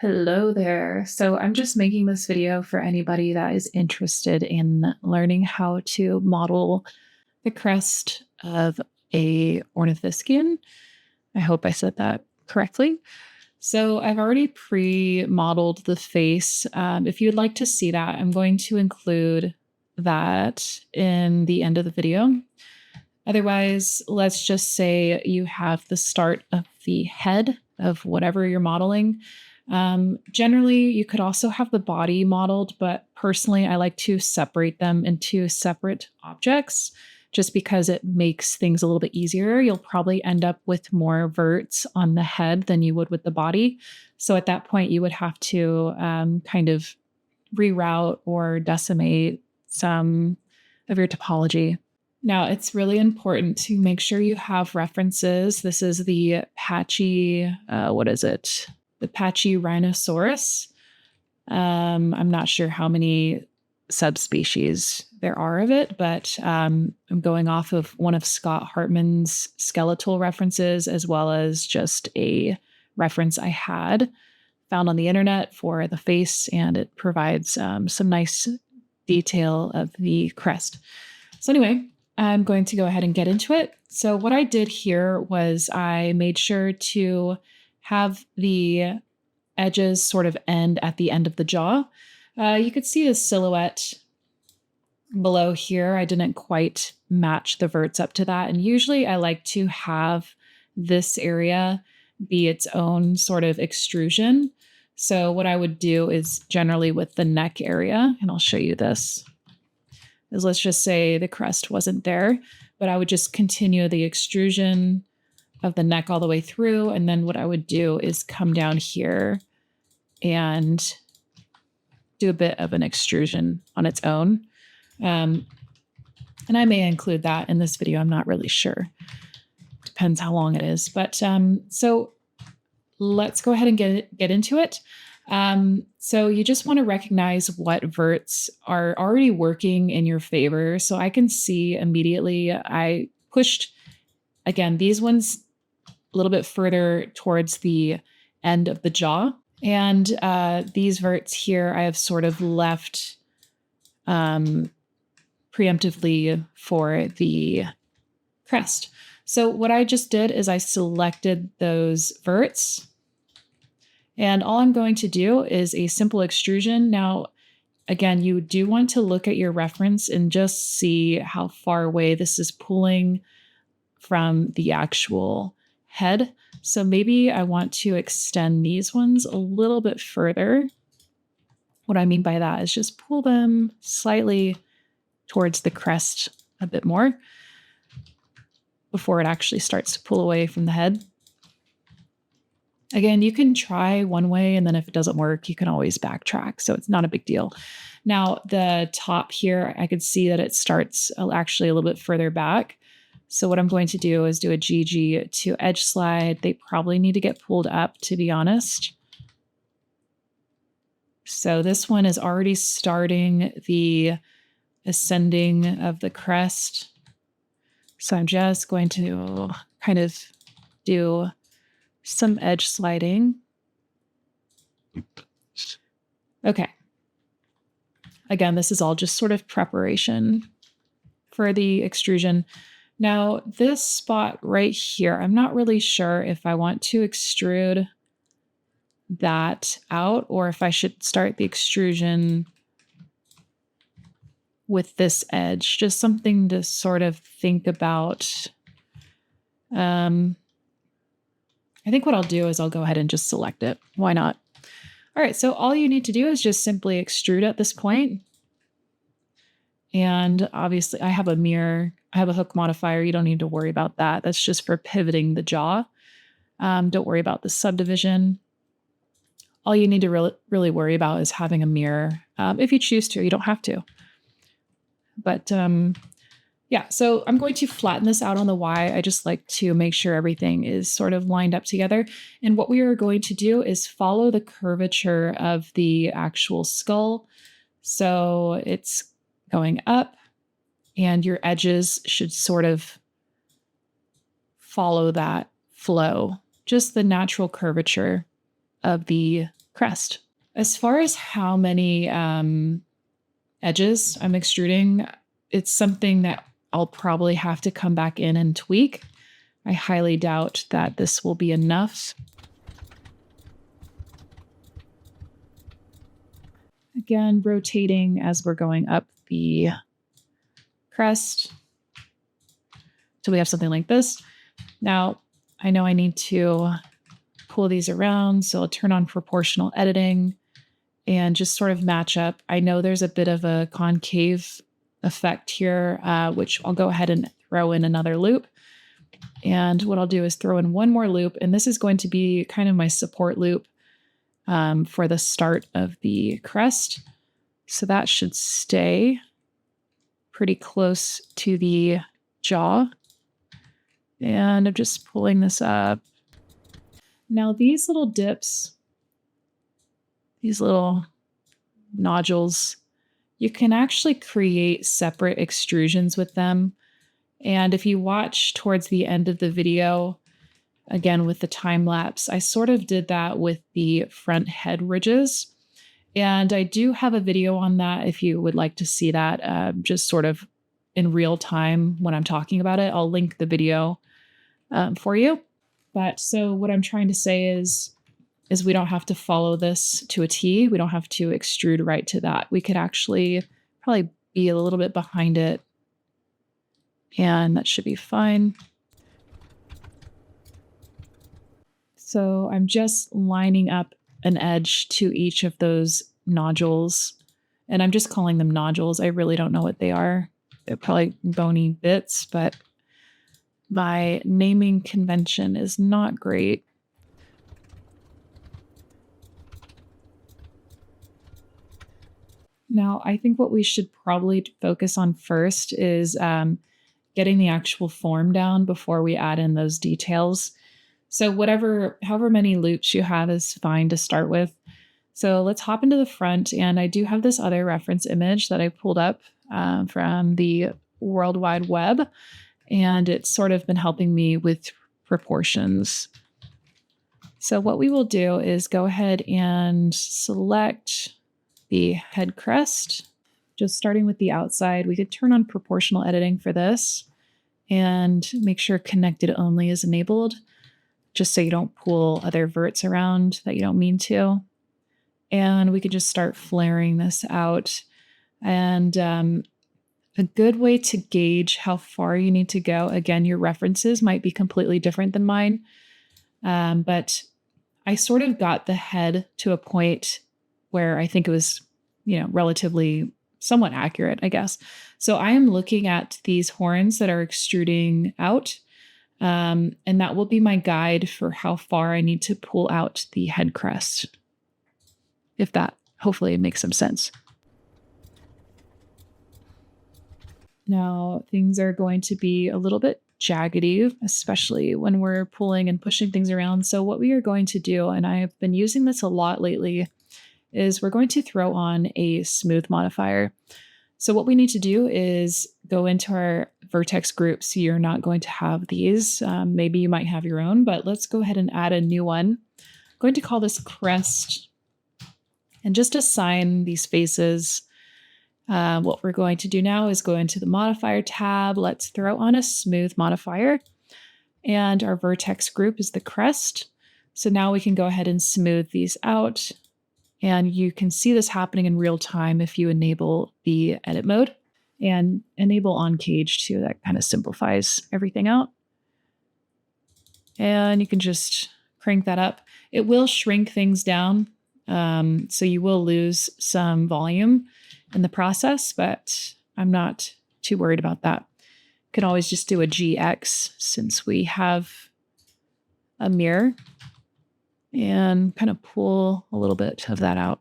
Hello there. So I'm just making this video for anybody that is interested in learning how to model the crest of a ornithischian. I hope I said that correctly. So I've already pre-modeled the face. If you'd like to see that, I'm going to include that in the end of the video. Otherwise, let's just say you have the start of the head of whatever you're modeling. Generally, you could also have the body modeled, but personally, I like to separate them into separate objects just because it makes things a little bit easier. You'll probably end up with more verts on the head than you would with the body. So at that point, you would have to kind of reroute or decimate some of your topology. Now, it's really important to make sure you have references. This is the The Pachyrhinosaurus. I'm not sure how many subspecies there are of it, but I'm going off of one of Scott Hartman's skeletal references, as well as just a reference I had found on the internet for the face, and it provides some nice detail of the crest. So anyway, I'm going to go ahead and get into it. So what I did here was I made sure to have the edges sort of end at the end of the jaw. You could see the silhouette below here. I didn't quite match the verts up to that. And usually I like to have this area be its own sort of extrusion. So what I would do is generally with the neck area, and I'll show you this, is let's just say the crest wasn't there, but I would just continue the extrusion of the neck all the way through. And then what I would do is come down here and do a bit of an extrusion on its own. And I may include that in this video. I'm not really sure. Depends how long it is. But so let's go ahead and get into it. So you just want to recognize what verts are already working in your favor. So I can see immediately I pushed, again, these ones a little bit further towards the end of the jaw. And these verts here I have sort of left preemptively for the crest. So what I just did is I selected those verts. And all I'm going to do is a simple extrusion. Now, again, you do want to look at your reference and just see how far away this is pulling from the actual head. So maybe I want to extend these ones a little bit further. What I mean by that is just pull them slightly towards the crest a bit more before it actually starts to pull away from the head. Again, you can try one way, and then if it doesn't work, you can always backtrack. So it's not a big deal. Now, the top here, I could see that it starts actually a little bit further back. So what I'm going to do is do a GG to edge slide. They probably need to get pulled up, to be honest. So this one is already starting the ascending of the crest. So I'm just going to kind of do some edge sliding. Okay. Again, this is all just sort of preparation for the extrusion. Now, this spot right here, I'm not really sure if I want to extrude that out or if I should start the extrusion with this edge. Just something to sort of think about. I think what I'll do is I'll go ahead and just select it. Why not? All right, so all you need to do is just simply extrude at this point. And obviously I have a mirror, I have a hook modifier. You don't need to worry about that. That's just for pivoting the jaw. Don't worry about the subdivision. All you need to really worry about is having a mirror. If you choose to, you don't have to. But yeah, so I'm going to flatten this out on the Y. I just like to make sure everything is sort of lined up together. And what we are going to do is follow the curvature of the actual skull. So it's going up, and your edges should sort of follow that flow, just the natural curvature of the crest. As far as how many edges I'm extruding, it's something that I'll probably have to come back in and tweak. I highly doubt that this will be enough. Again, rotating as we're going up the crest till we have something like this. Now, I know I need to pull these around, so I'll turn on proportional editing and just sort of match up. I know there's a bit of a concave effect here, which I'll go ahead and throw in another loop. And what I'll do is throw in one more loop, and this is going to be kind of my support loop for the start of the crest. So that should stay pretty close to the jaw. And I'm just pulling this up. Now these little dips, these little nodules, you can actually create separate extrusions with them. And if you watch towards the end of the video, again with the time lapse, I sort of did that with the front head ridges. And I do have a video on that if you would like to see that, just sort of in real time when I'm talking about it. I'll link the video for you. But so what I'm trying to say is we don't have to follow this to a T. We don't have to extrude right to that. We could actually probably be a little bit behind it, and that should be fine. So I'm just lining up an edge to each of those nodules, and I'm just calling them nodules. I really don't know what they are. They're probably bony bits, but my naming convention is not great. Now, I think what we should probably focus on first is getting the actual form down before we add in those details. So however many loops you have is fine to start with. So let's hop into the front, and I do have this other reference image that I pulled up from the World Wide Web, and it's sort of been helping me with proportions. So what we will do is go ahead and select the head crest, just starting with the outside. We could turn on proportional editing for this and make sure connected only is enabled, just so you don't pull other verts around that you don't mean to. And we could just start flaring this out. And a good way to gauge how far you need to go, again, your references might be completely different than mine, but I sort of got the head to a point where I think it was, relatively somewhat accurate, I guess. So I am looking at these horns that are extruding out, and that will be my guide for how far I need to pull out the head crest, if that hopefully makes some sense. Now, things are going to be a little bit jaggedy, especially when we're pulling and pushing things around. So what we are going to do, and I've been using this a lot lately, is we're going to throw on a smooth modifier. So what we need to do is go into our vertex groups. You're not going to have these. Maybe you might have your own, but let's go ahead and add a new one. I'm going to call this crest, and just assign these faces. What we're going to do now is go into the modifier tab. Let's throw on a smooth modifier, and our vertex group is the crest. So now we can go ahead and smooth these out, and you can see this happening in real time if you enable the edit mode and enable on cage too. That kind of simplifies everything out. And you can just crank that up. It will shrink things down, so you will lose some volume in the process, but I'm not too worried about that. You can always just do a GX since we have a mirror, and kind of pull a little bit of that out.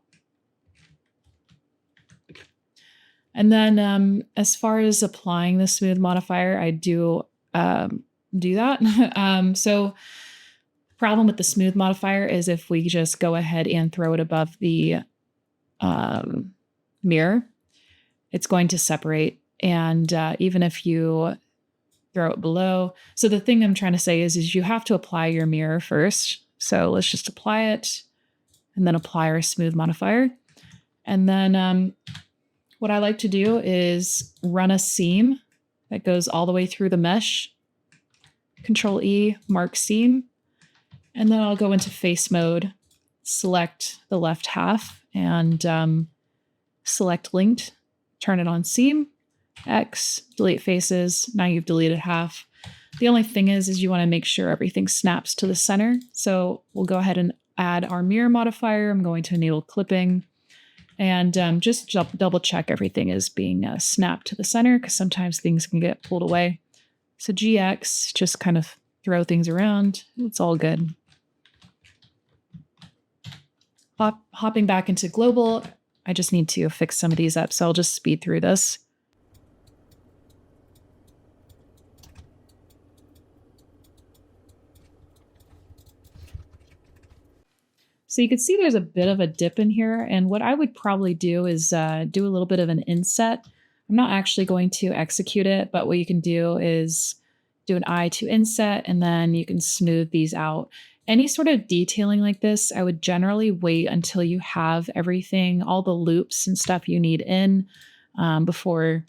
And then as far as applying the smooth modifier, I do that. So problem with the smooth modifier is if we just go ahead and throw it above the mirror, it's going to separate. And even if you throw it below. So the thing I'm trying to say is you have to apply your mirror first. So let's just apply it and then apply our smooth modifier. And then what I like to do is run a seam that goes all the way through the mesh. Control E, mark seam. And then I'll go into face mode, select the left half, and select linked, turn it on seam, X, delete faces. Now you've deleted half. The only thing is you want to make sure everything snaps to the center. So we'll go ahead and add our mirror modifier. I'm going to enable clipping and just double check everything is being snapped to the center, because sometimes things can get pulled away. So GX, just kind of throw things around. It's all good. Hopping back into global, I just need to fix some of these up, so I'll just speed through this. So you can see there's a bit of a dip in here, and what I would probably do is do a little bit of an inset. I'm not actually going to execute it, but what you can do is do an I to inset, and then you can smooth these out. Any sort of detailing like this, I would generally wait until you have everything, all the loops and stuff you need in before,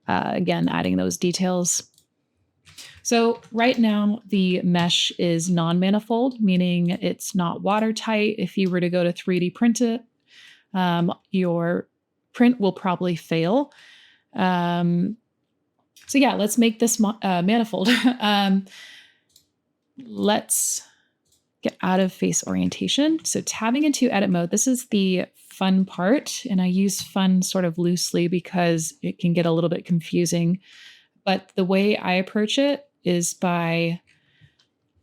again, adding those details. So right now the mesh is non-manifold, meaning it's not watertight. If you were to go to 3D print it, your print will probably fail. So yeah, let's make this manifold. Let's get out of face orientation. So tabbing into edit mode, this is the fun part. And I use fun sort of loosely because it can get a little bit confusing. But the way I approach it is by,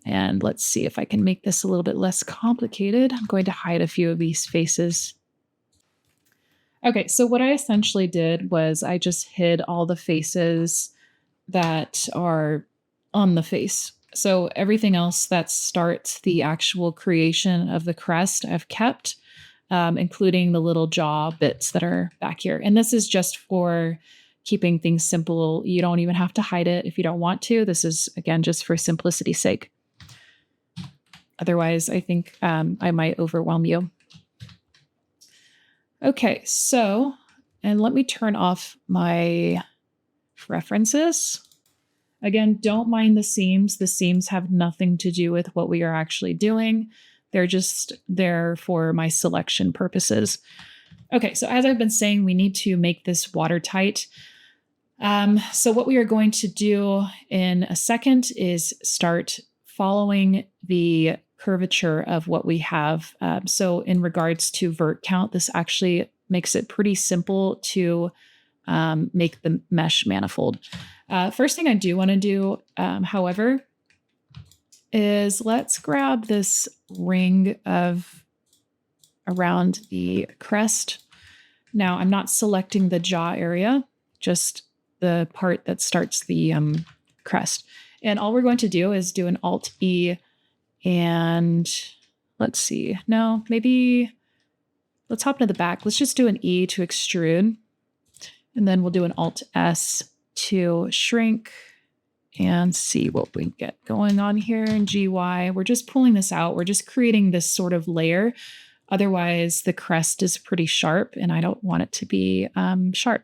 and let's see if I can make this a little bit less complicated. I'm going to hide a few of these faces. Okay, so what I essentially did was I just hid all the faces that are on the face. So everything else that starts the actual creation of the crest I've kept, including the little jaw bits that are back here. And this is just for keeping things simple. You don't even have to hide it if you don't want to. This is, again, just for simplicity's sake. Otherwise, I think I might overwhelm you. Okay, so, and let me turn off my references. Again, don't mind the seams. The seams have nothing to do with what we are actually doing. They're just there for my selection purposes. Okay, so as I've been saying, we need to make this watertight. So what we are going to do in a second is start following the curvature of what we have. So in regards to vert count, this actually makes it pretty simple to make the mesh manifold. First thing I do want to do, however, is let's grab this ring of around the crest. Now I'm not selecting the jaw area, just the part that starts the crest. And all we're going to do is do an Alt E, and let's see. No, maybe let's hop into the back. Let's just do an E to extrude. And then we'll do an Alt S to shrink and see what we get going on here in GY. We're just pulling this out. We're just creating this sort of layer. Otherwise, the crest is pretty sharp, and I don't want it to be sharp.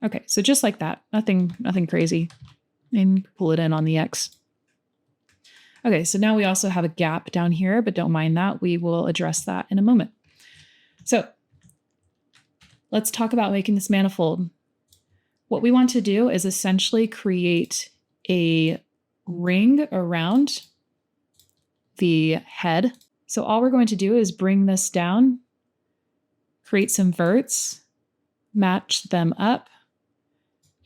Okay, so just like that, nothing crazy. And pull it in on the X. Okay, so now we also have a gap down here, but don't mind that. We will address that in a moment. So let's talk about making this manifold. What we want to do is essentially create a ring around the head. So all we're going to do is bring this down, create some verts, match them up,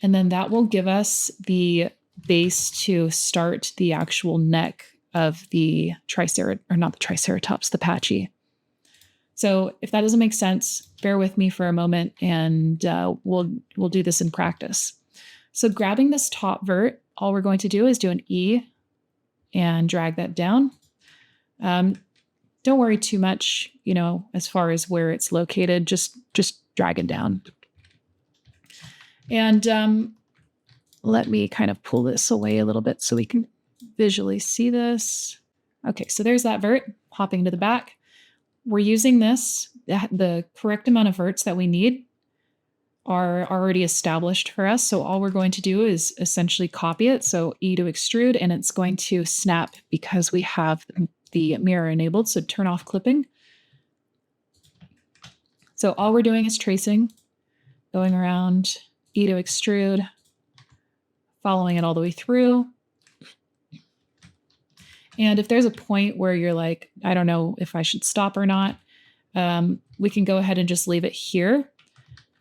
and then that will give us the base to start the actual neck of the Triceratops, the Pachy. So if that doesn't make sense, bear with me for a moment, and we'll do this in practice. So grabbing this top vert, all we're going to do is do an E and drag that down. Don't worry too much, as far as where it's located, just drag it down. And let me kind of pull this away a little bit so we can visually see this. Okay, so there's that vert, hopping to the back. we're using this, the correct amount of verts that we need are already established for us. So all we're going to do is essentially copy it. So E to extrude, and it's going to snap because we have the mirror enabled. So turn off clipping. So all we're doing is tracing, going around, E to extrude, following it all the way through. And if there's a point where you're like, I don't know if I should stop or not, we can go ahead and just leave it here.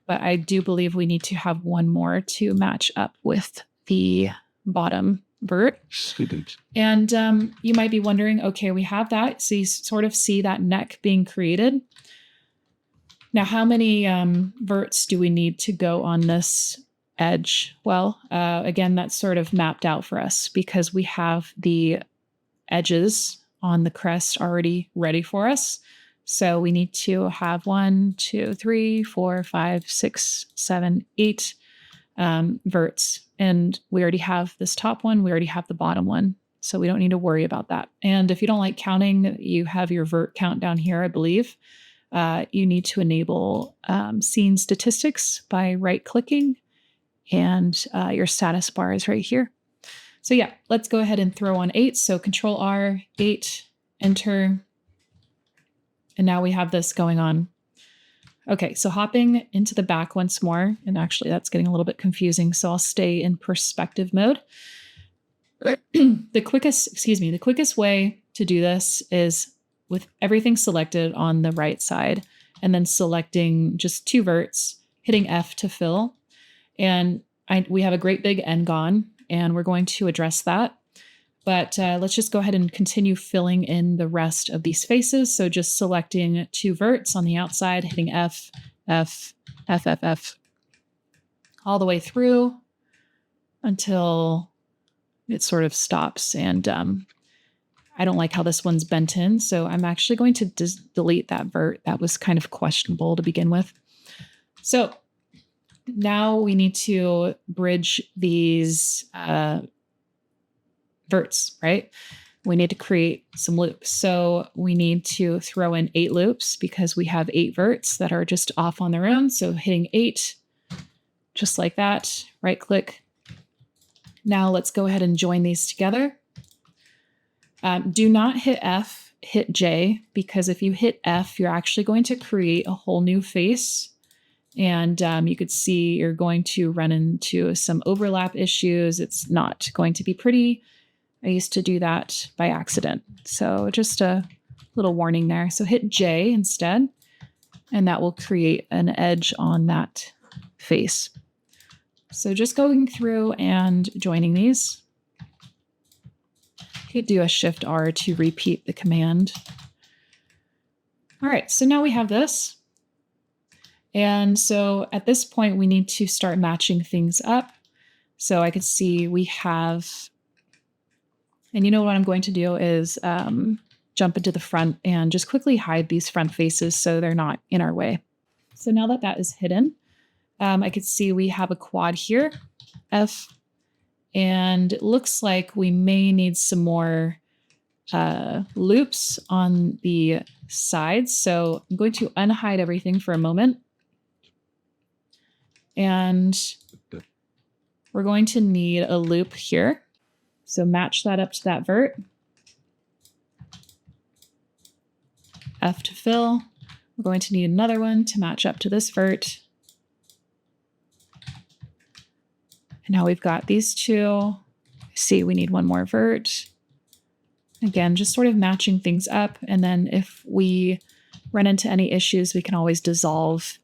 But I do believe we need to have one more to match up with the bottom vert. And you might be wondering, okay, we have that. So you sort of see that neck being created. Now, how many verts do we need to go on this edge? Well, again, that's sort of mapped out for us because we have the edges on the crest already ready for us. So we need to have 1, 2, 3, 4, 5, 6, 7, 8 verts. And we already have this top one. We already have the bottom one. So we don't need to worry about that. And if you don't like counting, you have your vert count down here, I believe. You need to enable scene statistics by right-clicking. And your status bar is right here. So yeah, let's go ahead and throw on 8. So Control R, 8, enter. And now we have this going on. Okay, so hopping into the back once more, and actually that's getting a little bit confusing, so I'll stay in perspective mode. The quickest way to do this is with everything selected on the right side, and then selecting just 2 verts, hitting F to fill. And we have a great big n-gon, and we're going to address that. But let's just go ahead and continue filling in the rest of these faces. So just selecting 2 verts on the outside, hitting F, F, F, F, F, all the way through until it sort of stops. And I don't like how this one's bent in. So I'm actually going to delete that vert. That was kind of questionable to begin with. So now we need to bridge these verts, right? We need to create some loops. So we need to throw in 8 loops because we have 8 verts that are just off on their own. So hitting 8, just like that, right click. Now let's go ahead and join these together. Do not hit F, hit J, because if you hit F, you're actually going to create a whole new face. And you could see you're going to run into some overlap issues. It's not going to be pretty. I used to do that by accident. So just a little warning there. So hit J instead, and that will create an edge on that face. So just going through and joining these. You could do a Shift R to repeat the command. All right, so now we have this. And so at this point, we need to start matching things up. So I could see we have, and you know what I'm going to do is jump into the front and just quickly hide these front faces so they're not in our way. So now that that is hidden, I could see we have a quad here, F, and it looks like we may need some more loops on the sides. So I'm going to unhide everything for a moment. And we're going to need a loop here. So match that up to that vert. F to fill. We're going to need another one to match up to this vert. And now we've got these 2. See, we need one more vert. Again, just sort of matching things up. And then if we run into any issues, we can always dissolve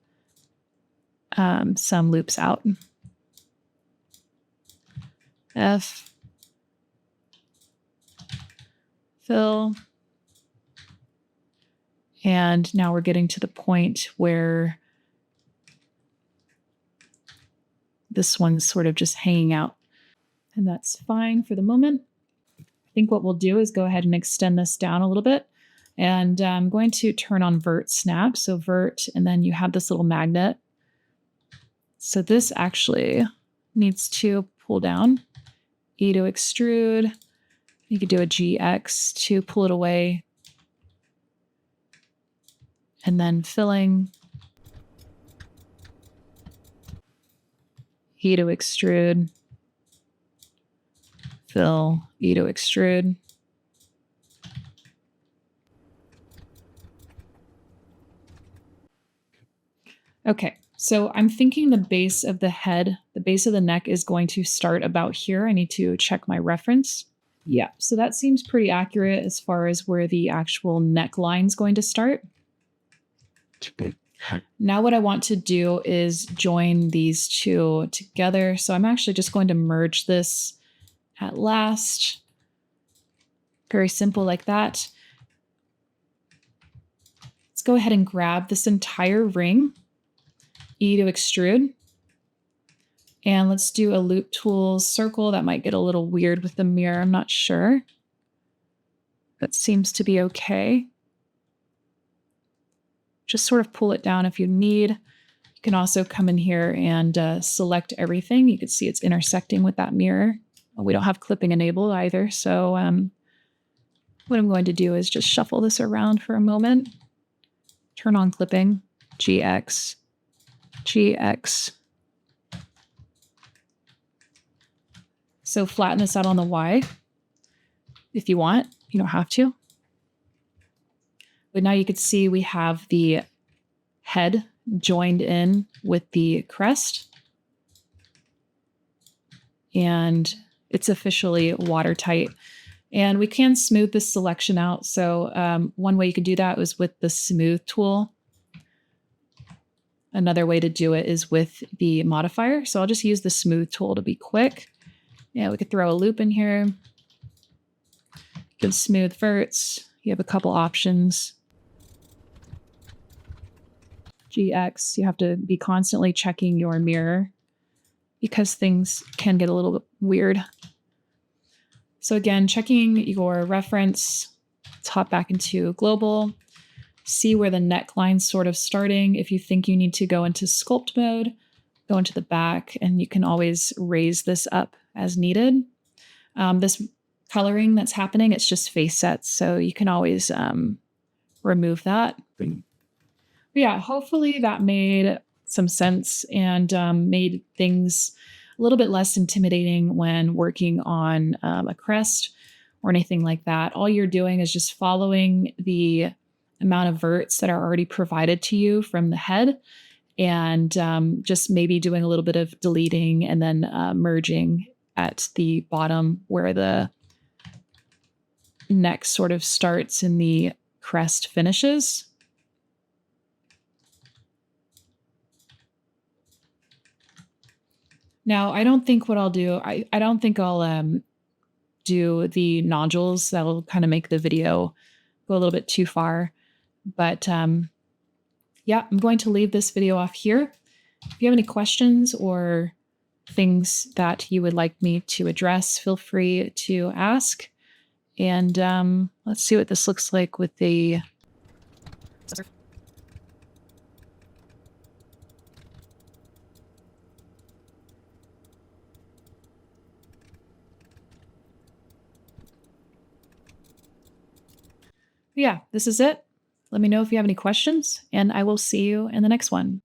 some loops out. F, fill. And now we're getting to the point where this one's sort of just hanging out. And that's fine for the moment. I think what we'll do is go ahead and extend this down a little bit. And I'm going to turn on vert snap. So vert, and then you have this little magnet. So this actually needs to pull down. E to extrude. You could do a GX to pull it away. and then filling, E to extrude, fill, E to extrude. Okay, so I'm thinking the base of the head, the base of the neck is going to start about here. I need to check my reference. Yeah, so that seems pretty accurate as far as where the actual neckline is going to start. Now what I want to do is join these two together. So I'm actually just going to merge this at last. Very simple like that. Let's go ahead and grab this entire ring, E to extrude. And let's do a loop tool circle. That might get a little weird with the mirror. I'm not sure. That seems to be okay. Just sort of pull it down if you need. You can also come in here and select everything. You can see it's intersecting with that mirror. We don't have clipping enabled either. So what I'm going to do is just shuffle this around for a moment. Turn on clipping, GX, GX. So flatten this out on the Y if you want. You don't have to. But now you can see we have the head joined in with the crest. And it's officially watertight. And we can smooth this selection out. So one way you could do that was with the smooth tool. Another way to do it is with the modifier. So I'll just use the smooth tool to be quick. Yeah, we could throw a loop in here. Give smooth verts. You have a couple options. GX, you have to be constantly checking your mirror because things can get a little bit weird. So again, checking your reference, let's hop back into global, see where the neckline's sort of starting. If you think you need to go into sculpt mode, go into the back, and you can always raise this up as needed. This coloring that's happening, it's just face sets, so you can always remove that. But yeah, hopefully that made some sense and made things a little bit less intimidating when working on a crest or anything like that. All you're doing is just following the amount of verts that are already provided to you from the head and just maybe doing a little bit of deleting and then merging at the bottom where the neck sort of starts and the crest finishes. Now, I don't think what I'll do, I don't think I'll do the nodules. That'll kind of make the video go a little bit too far. But yeah, I'm going to leave this video off here. If you have any questions or things that you would like me to address, feel free to ask. And let's see what this looks like with the... Yeah, this is it. Let me know if you have any questions, and I will see you in the next one.